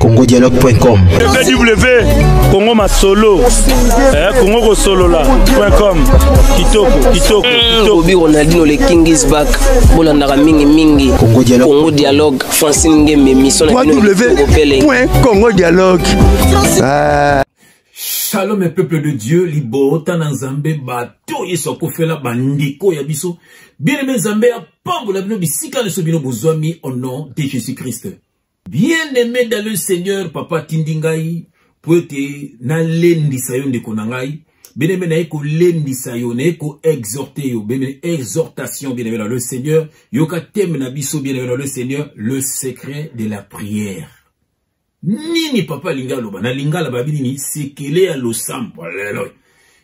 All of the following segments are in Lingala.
CongOdialogue.com www.congomasolo CongoKosolola.com Kitoko Obi Ronaldinho le King is back. Bolandaka mingi Congo Dialogue Francine Ngembe mission www.congodialogue. Shalom mes peuples de Dieu, libo tananzambe bato yesoko fela bandiko ya biso. Bien-aimé Zambé a pambola bino bisika le sobino bozwami au nom de Jésus-Christ. Bien-aimé dans le Seigneur, papa tindingai poete na lendi sayo ndeko nangai. Bien-aimé na eko lendi sayo na eko exhorter yo, bien-aimé exhortation bien-aimé dans le Seigneur. Yoka teme na biso bien-aimé dans le Seigneur, le secret de la prière. Nini papa lingalo ba na lingala babini ni sekele ya losambo lelo.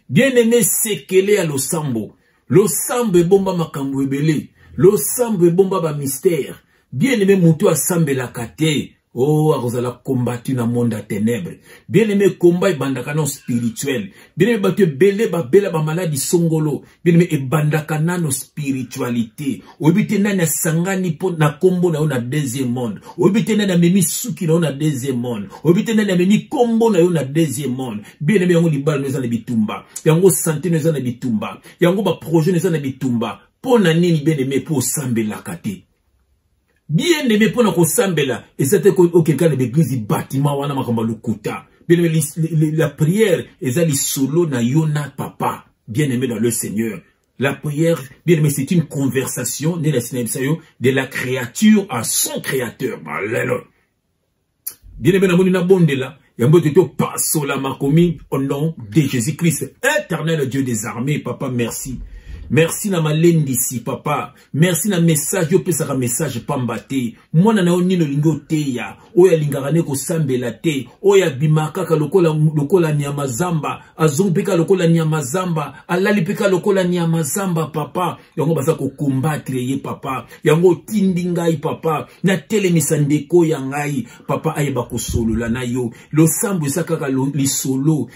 Bien-aimé sekele ya losambo. Losambo ebomba makambo ebele. Losambo ebomba ba mystère. Bien-aimé mutu asambe la kate. Oh, arozala combattu na monde à ténèbres. Bien-aimé combat ebandaka no spirituel. Bien-aimé batu bele ba bela ba maladie songolo. Bien-aimé ebandaka no spiritualité. Obite nani sangani po na kombo na na deuxième monde. Obite nani memi suki na deuxième monde. Obite nani memi kombo na deuxième monde. Bien-aimé yango libal no na bitumba. Yango santé no na bitumba. Yango ba projet no na bitumba. Po na nini bien-aimé po sambe la kate. Bien aimé pour nous sambela et c'était quelqu'un de l'église bâtiment wana makamba lukuta. Bien aimé la prière ezali solo na yona papa. Bien aimé dans le Seigneur. La prière, bien aimé, c'est une conversation de la créature à son créateur. Bien aimé na moni na bondela. Yambo teto passo la makomi au nom de Jésus-Christ. Éternel Dieu des armées, papa merci. Merci na malendi si papa. Merci na message yo pesaka message pambate. Mwana na onino lingo teya. Oya lingarane ko sambela te. Oya bimaka ka lokola nyamazamba. Azompeka lokola nyamazamba. Alali peka lokola nyamazamba papa. Yango basa ko combattre ye papa. Yango tindingai papa. Na telemisa ndeko ya ngai papa ayeba ko solola na yo. Lo sambo esaka li solo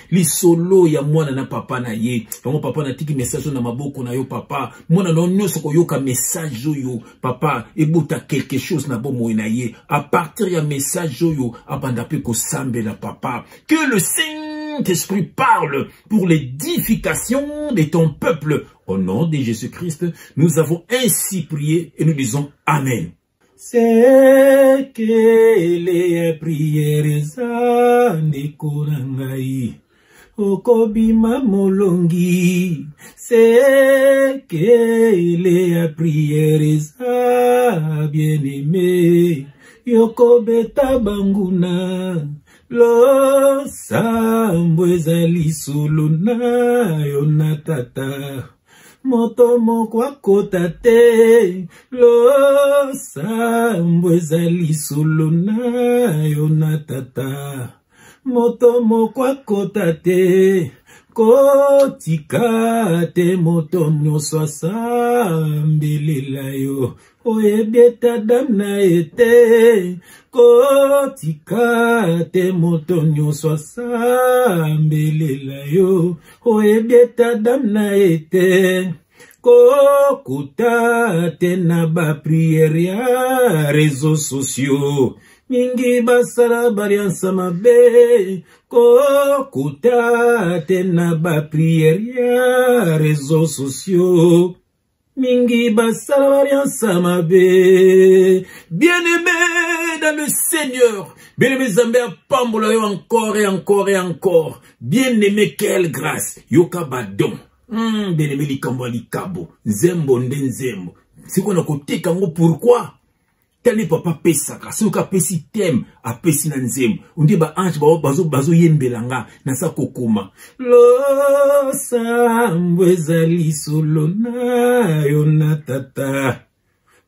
ya mwana na papa na ye. Yango papa na tiki message na maboko na yo papa, mona non nyonso ko yoka message yo papa ebuta quelque chose na bomo na ye à partir ya message yo abanda pe ko sambela papa, que le Saint-Esprit parle pour l'édification de ton peuple au nom de Jésus-Christ. Nous avons ainsi prié et nous disons amen. C'est que les prières zandekorangai okobima molongi, c'est que les prières bien-aimé yokobeta banguna lo sambo ezali solo na yona tata moto moko akota te lo sambo ezali solo na yona tata moto moko akota te kotika te moto nyonso asambelela yo oyebeta dam na ete kotika te moto nyonso asambelela yo oyebeta dam na ete kokuta te na ba priere ya réseaux sociaux mingi basala baliansa mabe kokuta te na ba priere ya réseaux sociaux mingi basala baliansa mabe. Bien-aimé dans le Seigneur, bien-aimé Zambé a pambola yo encore et encore et encore. Bien-aimé, quelle grâce yoka badon. Bien-aimé likambo likabo nzembo nzembo siko na kotika ngo pourquoi tali papa pesaka soka pesi tem a pesi na nzembo undi ba ange bazo yembelanga na sa kokoma lo sambo ezali solo na yona tata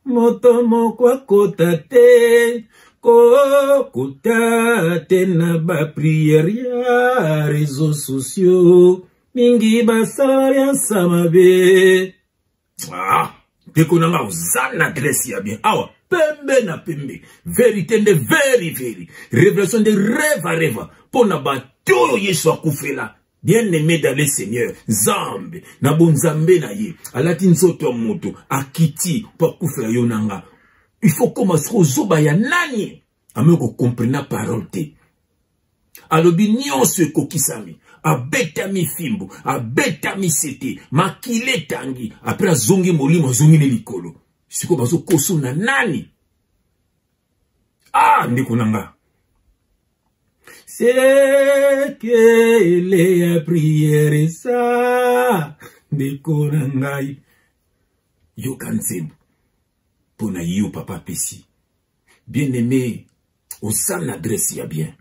moto moko akota te kokuta te na ba priere ya réseaux sociaux mingi basala yansama be. Tekonanga uzana adresse ya bien. Awa, pembe na pembe. Vérité de very. Révélation de rêve à rêve. Pona bato Yesu akufela. Bien-aimé dans le Seigneur. Zambe. Na bon zambe na ye. Alati nsoto moto. Akiti. Pa kufela yonanga. Il faut commencer aux zoba ya nani. Ameko comprena parole te. Alobi nyonso kokisami. Abetami fimbo. Abetami sete. Makile tangi. Après zongi molimo zongi ne likolo. Siko bazo koso na nani. Ah, ndeko nanga. C'est que les prières ça. Ndeko nangai. Yo kansembo. Pona yo papa pesi. Bien aimé. Osa na adresse ya bien.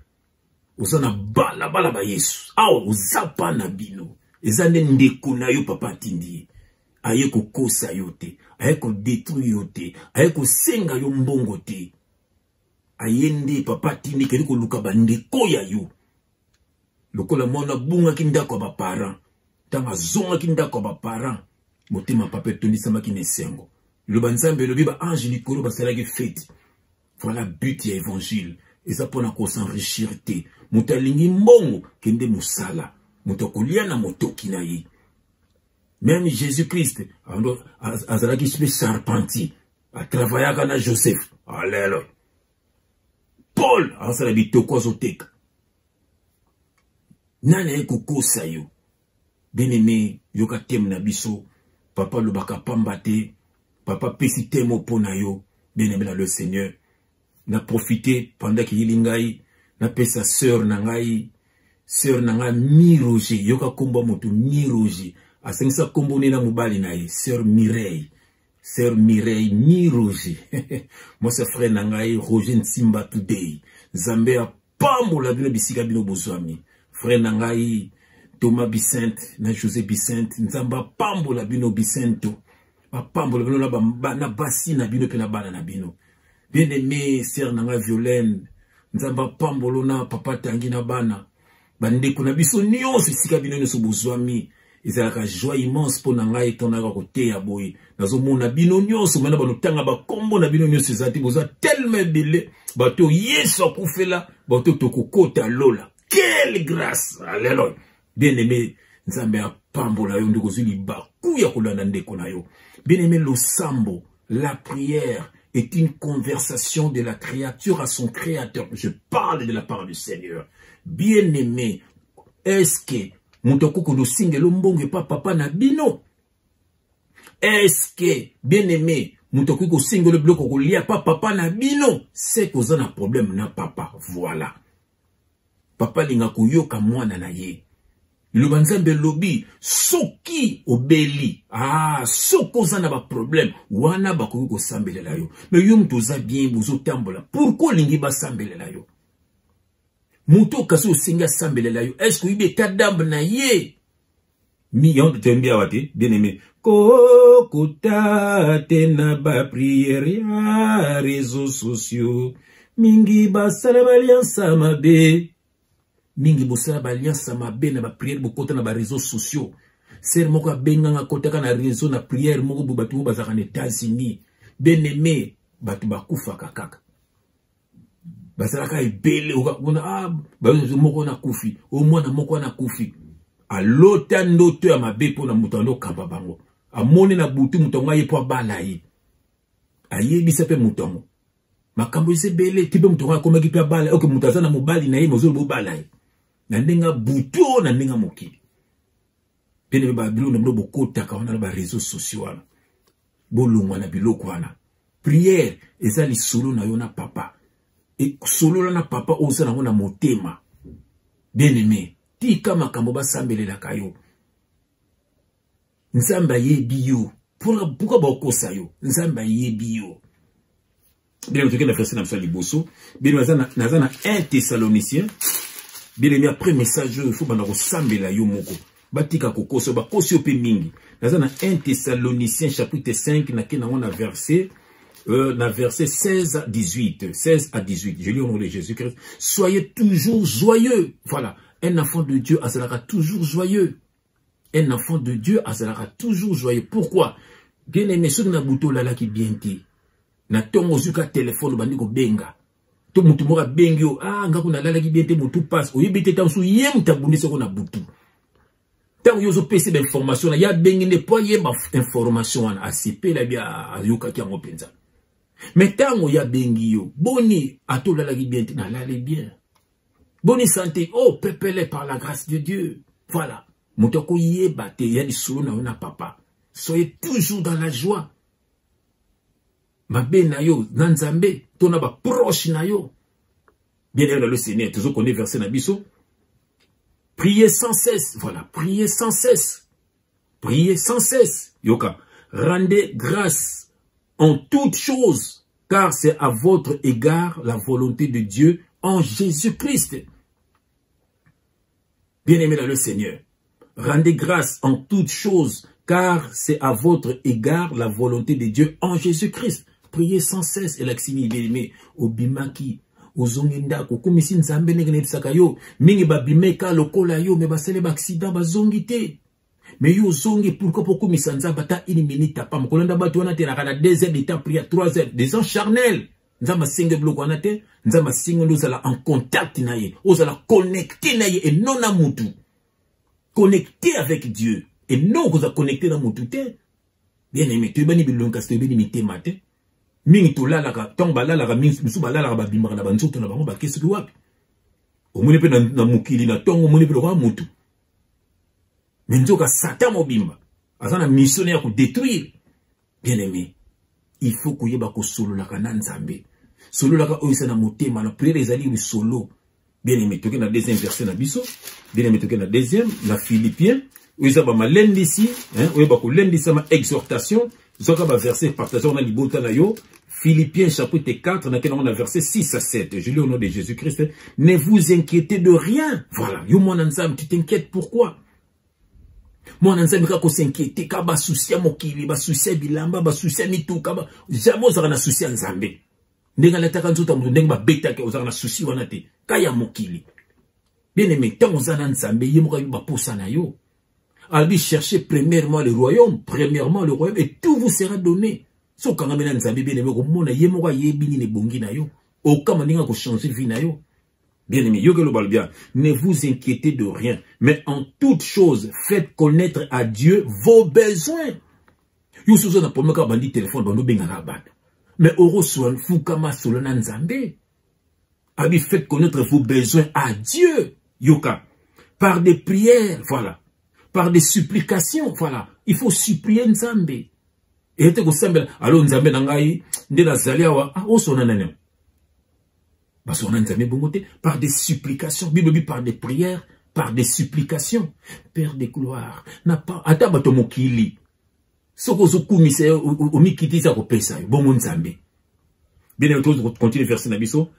Osa na bala ba yesu. Awo ozapa na bino. Ezane ndeko na yo papa tindi. Aye ko kosa yo te. Aye ko détruire yo te. Aye ko senga yo mbongo te. Ayende papa tindi keri ko luka ba ndeko ya yo. Lokola mona bunga kindako ba parent. Tanga zonga kindako ba parent. Motema papa tondi sama kinesengo. Le banzambe le biba ange likolo ba salaki fête. Voilà but ya évangile. Et ça pour qu'on s'enrichir te. Mutalingi mbongo kende musala. Mutokolia na motoki na ye. Même Jésus-Christ azalaki spe charpentier. A travaillaka na Joseph. Alléluia. Paul azala bitoko azoteka. Nana eko kosa yo. Bien-aimé yoka tem na biso. Papa le baka pambate. Papa pesi temo pona yo. Bien-aimé dans le Seigneur. Na profité pendant qu'il y ngai na pesa sœur nangai Miroji yoka komba moto Miroji asengisa kombo na mobali na ye sœur Mireille Miroji moi c'est frère nangai Roger Nsimba today Zambe a pambo la bino bisika bino bozwami frère nangai Thomas Bicente na José Bicente nzamba pambo la bino Bicento ba pambo la bino na basi na bino pe na bana na bino. Bien-aimé, sœur nanga Violaine, nzamba pambolo na papa tangi na bana. Bande kuna biso nyonso sika bino nyonso bozwami. Ezalaka joie immense po nanga etonaka kote ya boye. Nazomona bino nyonso mana banotanga ba kombo na bino nyonso ezati boza tellement belé. Bato Yesu akufela, bato tokokota lola. Quelle grâce! Alléluia. Bien-aimé, nzambe ya pambola yo ndeko zuli baku ya kolanda ndeko na yo. Bien-aimé, le sambo, la prière est une conversation de la créature à son créateur. Je parle de la part du Seigneur. Bien-aimé, est-ce que Moutokoko do singelo mbonge pa papa na bino? Est-ce que, bien-aimé, Moutokoko singelo bloko ko lia pa papa na bino? C'est que vous avez un problème na papa. Voilà. Papa linga kuyoka mwana na ye. Le banzambe lobby, soki obeli. Ah, soko zana ba problème. Wana ba ko sambele la yo. Mais yo mtoza bien bozo tambola. Pourquoi lingi ba sambele la yo? Muto kaso singa sambele la yo. Est-ce que ibe tadamb na ye? Mi yon tembia wate, bien aimé. Kokota tena ba prière ya réseaux sociaux. Mingi ba salabalian samabe. Mingi bosala ba alliance mabe na ba prière bokota na ba réseaux sociaux. Ser moko benganga kotaka na réseau na prière moko batu bazaka na États-Unis. Bien-aimé, batu bakufa kakaka. Bazalaka ebele okakuna bazo moko na kufi, o mwana moko na kufi. Alota ndoto ya mabe pona mutando kamba bango. Amone na butu mutonga ye po bala ye. Ayebisa pe mutongo. Makambo ise bele tipe mutonga koma ki pe bala, oke mutazana mobali na ye mozo bo bala ye. Na ndenga buto na ndenga mokili. Pene ba bilo na mbo kota ka wana ba réseaux sociaux wana. Bolungwa na biloko wana. Prière ezali solo na yo na papa. Et solo na papa oza na ngona motema. Bien-aimé, tika makambo ba sambelela kayo. Nzamba yebi yo. Pourquoi ba kosa yo? Nzamba yebi yo. Bien en tout cas la frère na msali boso. Bien nazana 1 Thessaloniciens. Bien aimé, après message, il faut que sambela yo moko. Batika kokoso, bakosi ope mingi. Nazana 1 Thessaloniciens chapitre 5, na verset 16 à 18. 16 à 18. Je lis au nom de Jésus-Christ. Soyez toujours joyeux. Voilà. Un enfant de Dieu azalaka toujours joyeux. Un enfant de Dieu azalaka toujours joyeux. Pourquoi? Bien aimé, ceux qui na buto lala ki bienti. Na tongo zuka téléphone bandiko benga. To mutu moka bengyo ngaku na lala ki bienti mutu passe. Oyebite tamsu yem tabundi soko na butu. Tant yozo pese d'information ya bengi ne po yeba information wana asipe la bia ayoka ki ngo penza. Mais tango ya bengi yo, boni atolala ki bien, nalale bien. Boni santé, oh, pepele par la grâce de Dieu. Voilà. Motoko yeba te ya di solo na una papa. Soyez toujours dans la joie. Mabe na yo, nanzambe, tona ba proche na yo. Bien aimé dans le Seigneur, toujours qu'on est versé na biso. Priez sans cesse. Voilà, priez sans cesse. Priez sans cesse. Yoka, rendez grâce en toutes choses, car c'est à votre égard la volonté de Dieu en Jésus-Christ. Bien-aimé dans le Seigneur, rendez grâce en toutes choses, car c'est à votre égard la volonté de Dieu en Jésus-Christ. Priez sans cesse. Et l'aximi, bien-aimé, obimaki, ozongindako, kumisi nzambe nengene tsakayo, mingi babimeka lokola yo, me basele ba accident bazongite. Mais yo zongi pourquoi pour misanza bata une minute pas mo kolanda batu wana te na 2 heures de temps prière 3 heures des gens charnels nzamba singe bloc wana te nzamba singe nous ala en contact na ye ozala connecté na ye et non na mutu connecté avec Dieu et non vous a connecté na mutu te bien aimé tu bani bilonka ste bani mitema te mingi to la ka tomba la ka mingi musu ba la ba bimba na banzo to na bango ba kesu ki wapi o moni pe na mukili na tongo moni pe kwa mutu. Mais nous avons Satan mobimba. Azana missionnaire pour détruire. Bien aimé. Il faut que vous ayez solo la kanan zambe. Solo la ka oisa na motema na prière les alliés solo. Bien aimé. Tu es dans deuxième verset na biso. Bien aimé. Tu es dans deuxième na Philippiens. Oisa ba ma lundi ici. Oisa ba ko lundi sama exhortation. Zoka ba verset partageant na libota na yo. Philippiens chapitre 4, dans lequel on a verset 6 à 7. Je lis au nom de Jésus-Christ. Ne vous inquiétez de rien. Voilà. Yo mon ensemble, tu t'inquiètes pourquoi? Moi nanzambe kako s'inquiéter ka ba souci mokili ba souci bilamba ba souci mituka ba jamais ozaka na souci nzambe ndenga letaka nzuta mutu ndenga ba beta ke ozaka na souci wana te kaya mokili bien aimé tant ozana nzambe yemoka ba posa na yo albi chercher premièrement le royaume et tout vous sera donné so kanga mena nzambe bien aimé ko mona yemoka yebini ne bongi na yo okama ninga ko changer vie na yo. Bien aimé, bien, ne vous inquiétez de rien, mais en toute chose, faites connaître à Dieu vos besoins. Vous savez, na premier cas, bandi téléphone, bando bengarabad. Mais oro soan fukama solana nzambe. Abi faites connaître vos besoins à Dieu. Yoka. Par des prières, voilà. Par des supplications, voilà. Il faut supplier nzambe. Et te ko semble, alors nzambe nangai, ndena zaliawa, osona nanya. Par des supplications, Bible par des prières, par des supplications. Père de gloire, n'a pas atabato mokili. Soko kumise o mikiti sa ko pesa bon nzambe. Bien entendu, continue verset nabiso.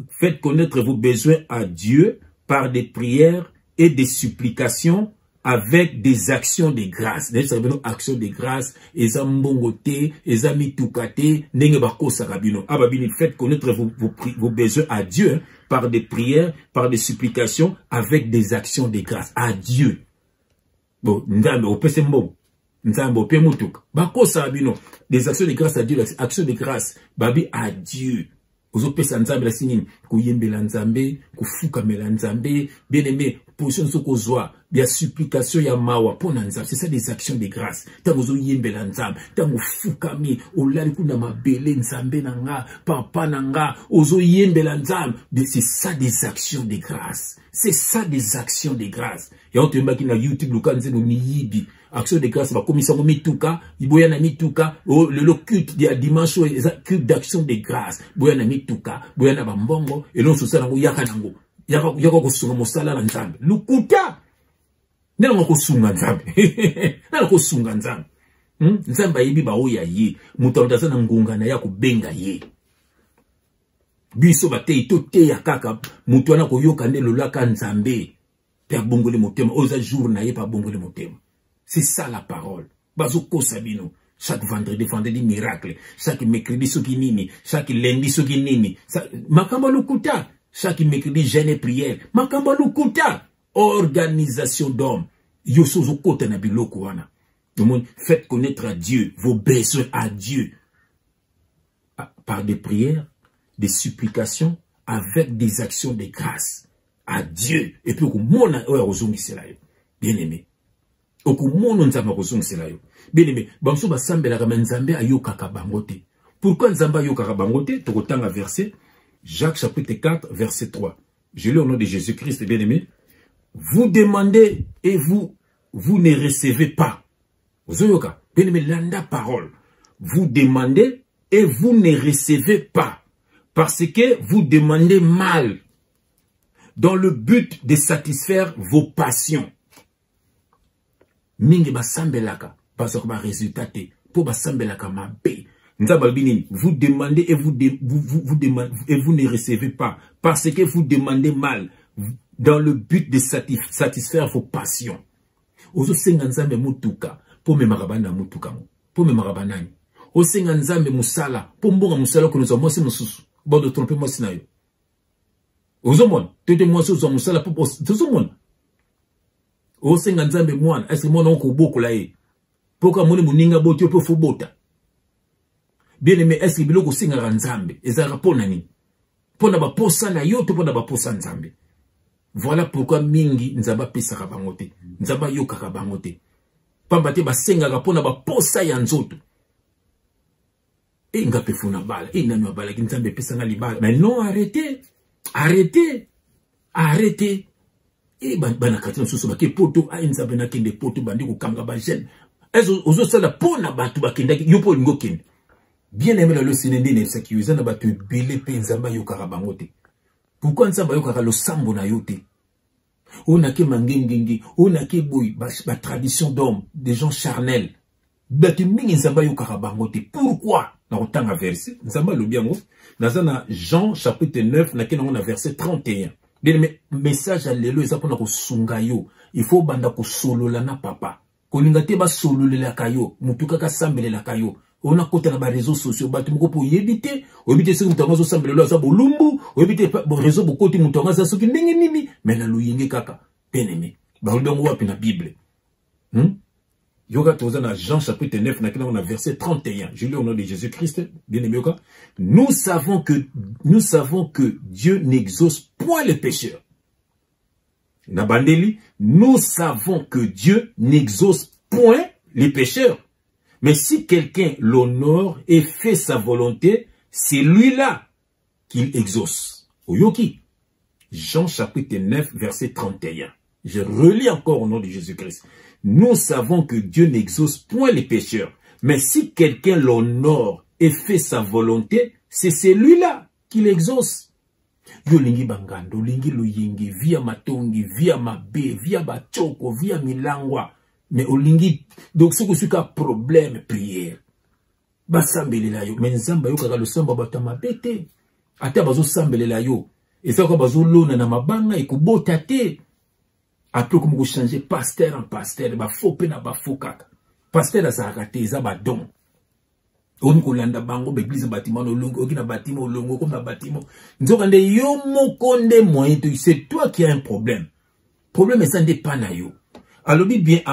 Faites connaître vos besoins à Dieu par des prières et des supplications avec des actions de grâce. Des actions de grâce, eza mbongote, eza mitukate, nenge bakosa rabino. Ababini, faites connaître vos besoins à Dieu par des prières, par des supplications, avec des actions de grâce à Dieu. Bon, nzambe, opese mbo. Nzambe, ope mutuk. Bakosa rabino. Des actions de grâce à Dieu, actions de grâce, babi à Dieu. Ozopesa nzambe la sinine, kuyembela nzambe, kufukamela nzambe, bien aimé, position sokozwa, bien supplication ya mawa, pona nzambe, c'est ça des actions de grâce. Tango zo yembela nzambe, tango fukami, olali kuna mabele nzambe nanga, papa nanga, ozo yembela nzambe, c'est ça des actions de grâce. C'est ça des actions de grâce. Et on te m'a qui na YouTube, le kanze no miyibi. Action de grâce, va commission au mituka, iboyana mituka, le culte de dimanche, culte d'action de grâce, boyana mituka, boyana bambongo, et l'on se sert en yakanango, yako sunga mosala la nzambe, lukuta, nena ko sunga nzambe, nena ko sunga nzambe, nzamba yibi ba oya ye, mutamdaza na ngunga na yako benga ye, biso bate ito te ya kaka, mutuana ko yoka nde lolaka nzambe, per bongole motema, oza jour na ye pa bongole motema. C'est ça la parole. Bazoko Sabino. Chaque vendredi miracle. Chaque mercredi sokinini. Chaque lundi sokinini. Makamba lukuta. Chaque mercredi jeûne et prière. Makamba lukuta. Organisation d'hommes. Yosozo kota na biloko wana. Faites connaître à Dieu vos besoins à Dieu. Par des prières, des supplications, avec des actions de grâce. À Dieu. Et puis, bien aimé. Okumono nzamba kozong selayo. Bien aimé, bamso basambela kama nzambe ayoka kabangote. Pourquoi Nzamba yo karabangote? Tokotanga verset, Jacques chapitre 4, verset 3. Je lis au nom de Jésus-Christ, bien aimé. Vous demandez et vous ne recevez pas. Ozoyoka, bien aimé, landa parole. Vous demandez et vous ne recevez pas. Parce que vous demandez mal. Dans le but de satisfaire vos passions. Mingi basambelaka. Parce que résultat pour basambelaka ma bé. Vous demandez et vous demandez et vous ne recevez pas. Parce que vous demandez mal. Dans le but de satisfaire vos passions. Ozo senganzambe mutuka. Pour me marabana mutuka. Pour me marabanani. O senganzambe musala. Pour mbonga musala que nous avons moi mususu. Bon de tromper moi sinayo. Ozomon, tete moi so zo musala pour ozomon. O senganzambe mwana, est-ce que moi non ko boko la e. Pourquoi moni muninga boti po fobota. Bien aimé, est-ce que biloko singara nzambe ezala pona ni. Pona ba posa na yo to pona ba posa nzambe. Voilà pourquoi mingi nzamba pesaka bango te. Nzamba yokaka bango te. Pamba te ba sengaka pona ba posa ya nzoto. Et nga pefuna bala, et nanu bala ki nzambe pesanga libala. Mais non, arrêtez. Arrêtez. Arrêtez. Et banakati nsusu ba ke poto a nzambe na kende poto bandi ko kanga ba jeune. Ezo ozo sala pona batu bakenda yo po ngo kende. Bien aimé le sinende ne sécuriser na batu belé pe nzamba yo karabango te. Pourquoi nzamba yo kara lo sambo na yo te? On a ke mangengengi, on a ke boy ba tradition d'homme, des gens charnels. Batu mingi nzamba yo karabango te. Pourquoi? Na otanga verset, nzamba lo bien na Jean chapitre 9 na kena na verset 31. Bien aimé message à lelo eza pona ko sunga yo. Il faut banda ko solola na papa. Ko linga te ba sololela kayo, mutuka ka sambelela kayo. On a côté na ba réseaux sociaux batu moko po yebite, oyebite se mutonga zo sambelelo za bolumbu, oyebite bo réseau boko ti mutonga za soki ndenge nini, mais na luyenge kaka. Bien aimé. Ba lobongo wapi na Bible. Yoga tozana Jean chapitre 9 na kena na verset 31. Je lis au nom de Jésus-Christ, bien aimé yoga. Nous savons que Dieu n'exauce point les pécheurs. Nabandeli, nous savons que Dieu n'exauce point les pécheurs. Mais si quelqu'un l'honore et fait sa volonté, c'est lui-là qu'il exauce. Oyoki. Jean chapitre 9 verset 31. Je relis encore au nom de Jésus-Christ. Nous savons que Dieu n'exauce point les pécheurs. Mais si quelqu'un l'honore et fait sa volonté, c'est celui-là qu'il exauce. Yo lingi bangando, lingi luyingi, via matongi, via mabe, via bachoko, via milangwa. Mais au lingi, donc ce que c'est un problème, prière. Basambele la yo, mais nzamba yo kaka lo samba batama bete. Ata bazo sambele la yo. Et ça, quand bazo lona na mabanga, et kubota te. Après, comme vous changez pasteur en pasteur, ba faux pena ba faux kaka. Pasteur a sa rakate, za ba don. On kolanda bango, l'église bâtiment no longo, okina bâtiment longo, comme na bâtiment. Nzokande yo mokonde moyen, c'est toi qui as un problème. Problème, ça n'est pas na yo. Alors, bien,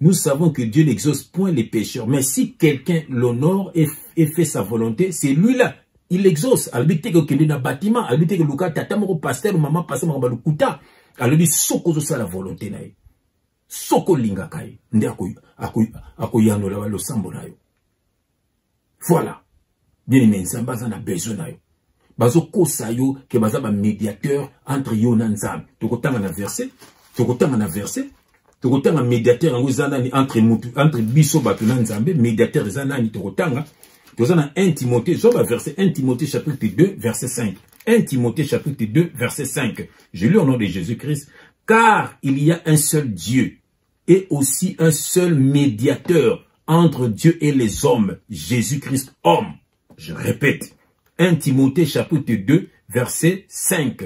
nous savons que Dieu n'exauce point les pécheurs. Mais si quelqu'un l'honore et fait sa volonté, c'est lui-là. Il exauce. Alors, il que dans un bâtiment, alors, il que le tata, mon pasteur, maman, pasteur, mon balukuta. Alors, il soko ça la volonté na yo. Soko linga kai. Nde akoyano la lo sambo na yo. Voilà. Bien aimé, nzamba a besoin na yo. Bazo kosa yo, ke baza ba médiateur entre yo na nzambe. Tokotanga na verset. Tokotanga na verset, tokotanga médiateur entre biso batu na nzambe, médiateur zanani tokotanga, tozana 1 Timothée, zoba verset 1 Timothée chapitre 2 verset 5. 1 Timothée chapitre 2 verset 5. Je lis au nom de Jésus-Christ, car il y a un seul Dieu et aussi un seul médiateur entre Dieu et les hommes, Jésus-Christ homme. Je répète, 1 Timothée chapitre 2 verset 5.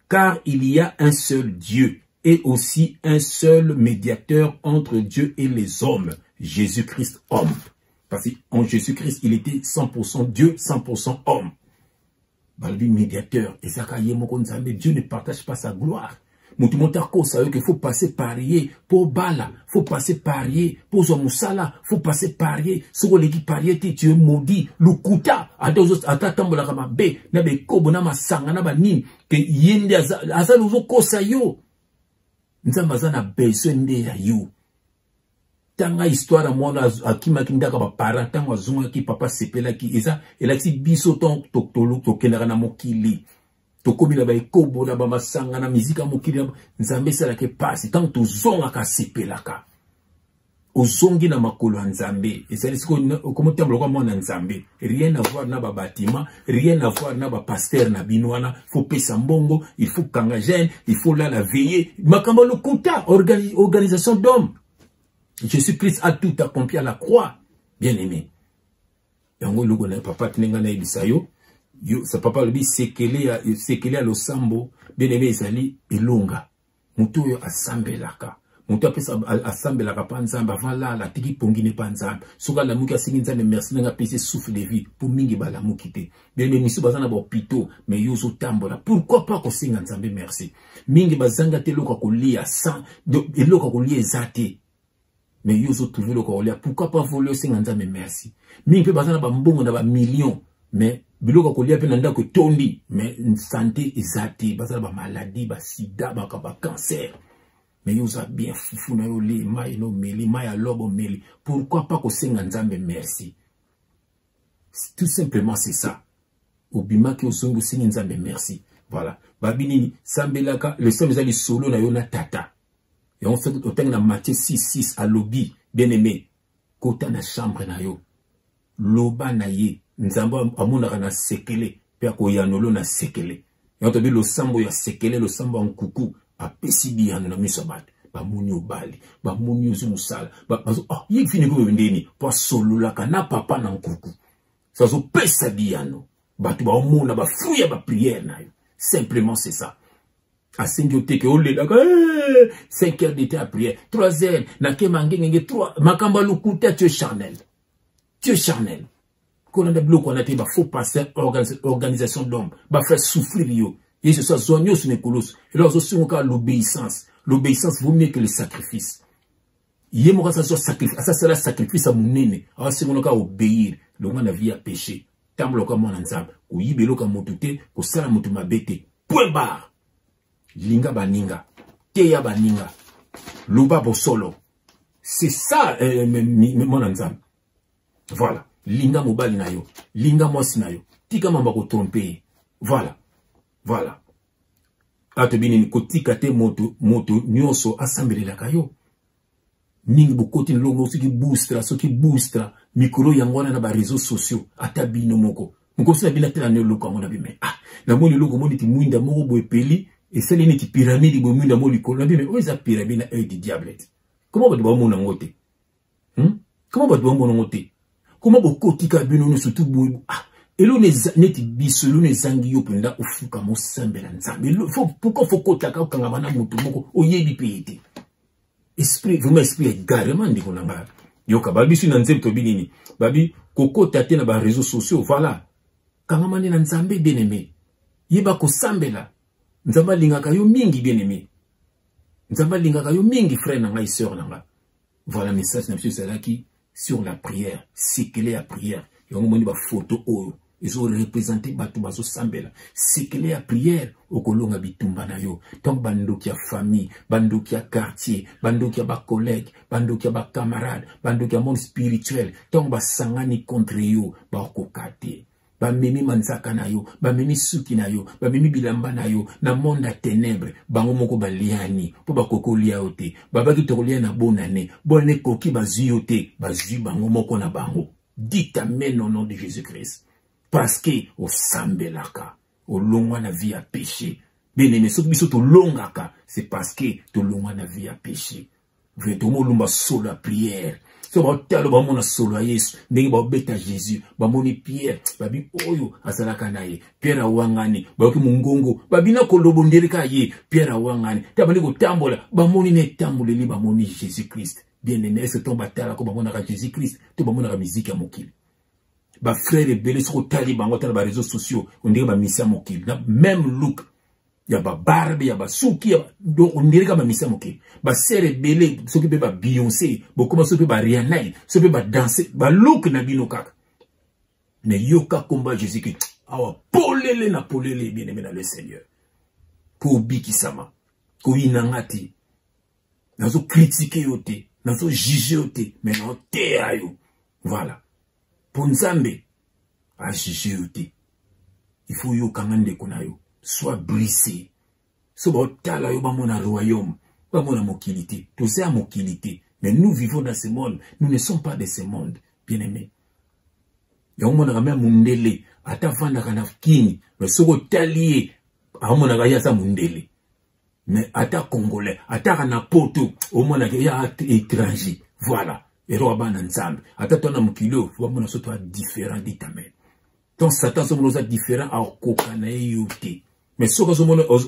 Car il y a un seul Dieu et aussi un seul médiateur entre Dieu et les hommes, Jésus-Christ homme. Parce qu'en Jésus-Christ, il était 100% Dieu, 100% homme. Balbi médiateur, et ça, Dieu ne partage pas sa gloire. Il faut passer parier pour Bala, faut passer parier pour Zomusala, faut passer parier sur les parier, tu es maudit, Lukuta, Atatambola Ramabe, Nabe Kobona Masanga, Nabanin, que Yende Azaluzo Kosayo. Nzamba za na besoin de ya yo. tanga histoire à moi akima kindaka ba parent tanga zonga ki papa sepela ki eza elati biso ton to kenara na mokili to komila ba ekobo na ba masanga na mizika mokili nzambe sala ke passe tant to zonga ka sepela ka ozongi na makolo nzambe ezali siko comme temble kwa mona nzambe rien à voir na ba bâtiment rien à voir na ba pasteur na binwana faut pesa mbongo il faut kanga jeune il faut la veiller makamba le kota organisation d'homme Jésus-Christ a tout accompli à la croix bien aimé yango logo na papa tinenga na ibisayo yo sa papa lobi sekele a losambo bien aimé ezali elonga mutu yo asambelaka Mutu apesa asambelaka pa nzambe avant la tiki pongine pa nzambe soka la muki asingi nzambe merci nanga pese souffle de vie pour mingi bala mukite bien misu bazana ba hôpitaux mais yozo tambola pourquoi pas ko singa nzambe merci mingi bazanga te loka kolia sans de loka kolia ezate mais yozo trouver loka kolia pourquoi pas voler singa nzambe merci mingi pe bazana ba mbongo na ba millions mais biloko kolia pe nanda ko tondi mais une santé ezate bazana ba maladie ba sida ba cancer. Mais vous avez bien fifou na yo li mai no meli mai alobo meli pourquoi pas ko senga nzambe merci tout simplement c'est ça obima ki osongo senga nzambe merci voilà babini sambelaka le somme ezali solo na yo na tata et on fait autant na Matthieu 6:6 à lobby bien aimé kota na chambre na yo loba na ye nzambe amonaka na sekele pe ko yanolo na sekele et to bi lo sambo ya sekele lo sambo en kuku apesi biyano na miso bato bamoni obali bamoni ozumusala bazo yiki fini ko ndeni po solulaka na papa na nkuku sazo pesa biyano bato ba omona ba fruya ba prière na yo simplement c'est ça asengi teke olelaka 5 heures d'été à prière 3 heures na ke mangenge 3 makamba lukuta tu es charnel qu'on a bloqué on a été ba faux passer organisation d'homme ba faire souffrir yo. Et c'est ça, Zonio sur les colosses. Et là, aussi, on a l'obéissance. L'obéissance vaut mieux que le sacrifice. Il y a ça sacrifice. Ça, c'est le sacrifice à mon nez. Alors, c'est mon cas obéir. Le monde a vie à pécher. Tamble comme mon ensemble. Ou yibelo comme mon touté. Ou sala motuma bete. Point barre. Linga baninga. Teya baninga. Luba bosolo. C'est ça, mon ensemble. Voilà. Linga mobali na yo. Linga mosi na yo. Tika mamba ko tromper. Voilà. Voilà. Atobini ni kotika te moto nyoso assemblée la kayo. Mingi bokoti longo soki boostra mikolo yangona na ba réseaux sociaux atabino moko. Moko sina bina tela ne loko ngona bime. Na moni loko moni ti mwinda moko boepeli et celle ni ti pyramide bo mwinda moko likolo na bime o eza pyramide na œil du diable. Comment ba ba mona ngote? Comment ba ba mona ngote? Comment bokoti ka bino no surtout bo et l'on est neti bisolo ne zangi yo penda ofuka mo sambela nzambe pourquoi faut kotaka kangamana mutu moko oyebi pete esprit vraiment esprit également ndiko nanga yo ka babi su na nzembe to binini babi kokota te na ba réseaux sociaux voilà kangamana na nzambe bien-aimé yeba ko sambela nzamba lingaka yo mingi bien-aimé nzamba lingaka yo mingi frère nanga et sœur nanga voilà message na monsieur Salaki sur la prière c'est que la prière yo ngomoni ba photo oyo ils ont représenté batu bazo sambela c'est que la prière au kolonga bitumba na yo donc bandoki ya famille bandoki ya quartier bandoki ya ba collègue bandoki ya ba camarade bandoki ya monde spirituel donc ba sangani contre yo ba kokate ba memi manzaka na yo ba memi suki na yo ba memi bilamba na yo na monde à ténèbres bango moko ba liani po ba kokolia ote ba ba kitokolia na bonane bonne koki ba zuyote ba zu bango moko na bango. Dites amen au nom de Jésus-Christ. Parce que au sambelaka, au longwa na vie à péché. Bien aimé, ce qui au longaka, c'est parce que au longwa na vie à péché. Vraiment lumba solo la prière. So ba talo ba mona solo a Yesu, ndenge ba beta Jésus, ba moni Pierre, ba bi oyo asalaka naye. Pierre awangani, ba ki mungongo, ba bina kolobo ndereka ye, Pierre awangani. Tabali ko tambola, ba moni ne tambole ba moni Jésus-Christ. Bien aimé, c'est ton bataille comme on a Jésus-Christ, tout le monde a la musique à mokil. Ba frère et belé sur tali ba ngota ba réseaux sociaux, on dirait ba mission mokil. Même look, y a ba barbe, y a ba souki, donc on dirait ba mission mokil. Ba sœur et belé, ceux qui peut ba Beyoncé, beaucoup comment ceux qui ba Rihanna, ceux qui ba danser, ba look na bino kaka. Mais yoka combat Jésus-Christ. Awa polele na polele bien aimé dans le Seigneur. Ko biki sama, ko inangati. Nazo critiquer yote. nazo juger ote mais na te ayo voilà pour nzambe a juger ote il faut yo kangande konayo soit brisé so ba tala yo ba mona royaume ba mona mokilité tout ça à mokilité mais nous vivons dans ce monde nous ne sommes pas de ce monde bien-aimés ya mona ka même mundele ata vanda kana kini mais soko talié a mona ka ya sa mundele mais ata congolais ata kana poto au mona ka ya étranger voilà et roba na nzambe ata tona mokilo wa mona so toi différent d'itamen donc Satan sommes différents à kokana yote mais ce que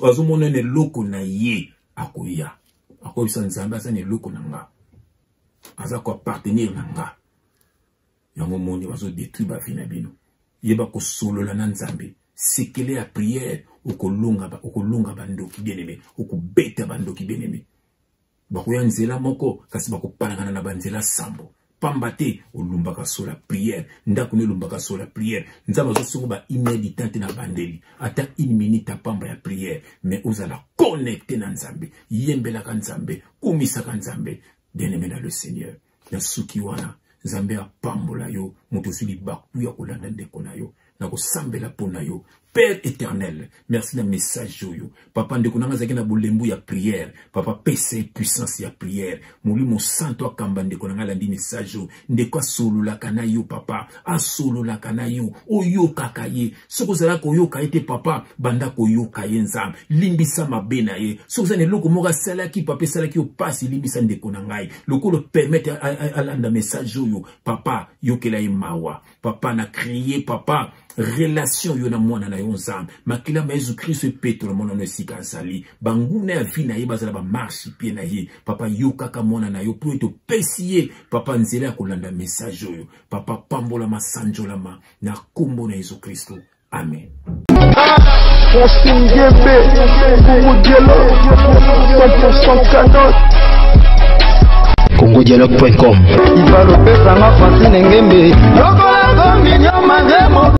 azomona ne loko na ye akoya akoyisa nzambe asa ne loko nanga aza ko appartenir nanga yango moni bazo détruire ba fina bino yeba ko solola na nzambe sekele ya prière okolunga bandoki bien-aimé okubeta bandoki bien-aimé bakoya nzela moko kasi bakopalangana na banzela sambo pambate olumbaka sola prière ndako ne lumbaka sola prière nzamba zo songo ba inéditante na bandeli ata 1 minute pamba ya prière mais ozala connecté na nzambe yembela ka nzambe kumisa ka nzambe bien-aimé dans le Seigneur ya suki wana nzambe apambola yo moto sili baku ya kolanda ndeko na yo na kosambela pona yo Père éternel, merci d'un message yo. Papa ndeko nanga zaki na bolembu ya prière. Papa pese puissance ya prière. Moli mo santo akamba ndeko nanga landi message yo. Ndeko solo la kana yo papa. A solo la kana yo. Oyo kakaye. Soko zala ko yo kaite papa. Banda ko yo kaye nzam. Limbisa mabena ye. Soko zane loko moga sala ki papa sala ki yo pasi limbisa ndeko nangai. Loko le permettre à landa message yo. Papa yo kela mawa. Papa na crié papa. Relation yo na mwana na yo nzambe makila ma Yesu Kristo petro mwana no sika sali banguna ya vina ye bazala ba marche pie na ye papa yo kaka mwana na yo pour to pesier papa nzela ya kolanda message yo papa pambola masanjola ma na kombo na Yesu Kristo amen. Congodialogue.com